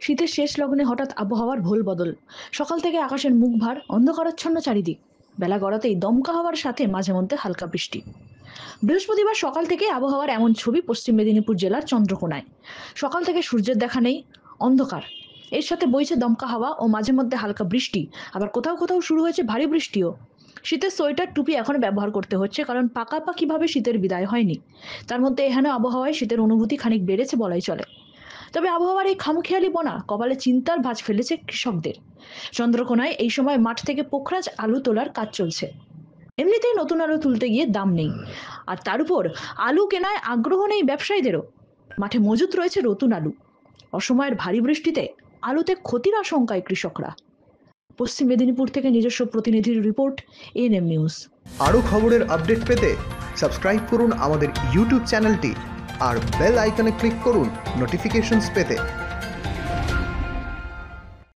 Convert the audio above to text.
শীতের শেষ লগ্নে হঠাৎ আবহাওয়ার ভোল বদল। সকাল থেকে আকাশের মুখ ভার, অন্ধকারাচ্ছন্ন চারিদিক। বেলা গড়াতেই দমকা হওয়ার সাথে মাঝে মধ্যে হালকা বৃষ্টি। বৃহস্পতিবার সকাল থেকে আবহাওয়ার এমন ছবি পশ্চিম মেদিনীপুর জেলার চন্দ্রকোনায়। সকাল থেকে সূর্যের দেখা নেই, অন্ধকার। এর সাথে বইছে দমকা হাওয়া ও মাঝে মধ্যে হালকা বৃষ্টি। আবার কোথাও কোথাও শুরু হয়েছে ভারী বৃষ্টিও। শীতের সোয়েটার টুপি এখন ব্যবহার করতে হচ্ছে, কারণ পাকাপাকিভাবে শীতের বিদায় হয়নি। তার মধ্যে এখানে আবহাওয়ায় শীতের অনুভূতি খানিক বেড়েছে বলাই চলে। তবে আবহাওয়ার এই খামখেয়ালি বনা কপালে চিন্তার ভাঁজ ফেলেছে কৃষকদের। চন্দ্রকোনায় এই সময় মাঠ থেকে পোখরাজ আলু তোলার কাজ চলছে। এমনিতেই নতুন আলু তুলতে গিয়ে দাম নেই, আর তার উপর আলু কেনায় আগ্রহ নেই ব্যবসায়ীদেরও। মাঠে মজুত রয়েছে নতুন আলু। অসময়ের ভারী বৃষ্টিতে আলুতে ক্ষতির আশঙ্কায় কৃষকরা। পশ্চিম মেদিনীপুর থেকে নিজস্ব প্রতিনিধির রিপোর্ট, এএনএম নিউজ। আরও খবরের আপডেট পেতে সাবস্ক্রাইব করুন আমাদের ইউটিউব চ্যানেলটি আর বেল আইকনে ক্লিক করুন নোটিফিকেশনস পেতে।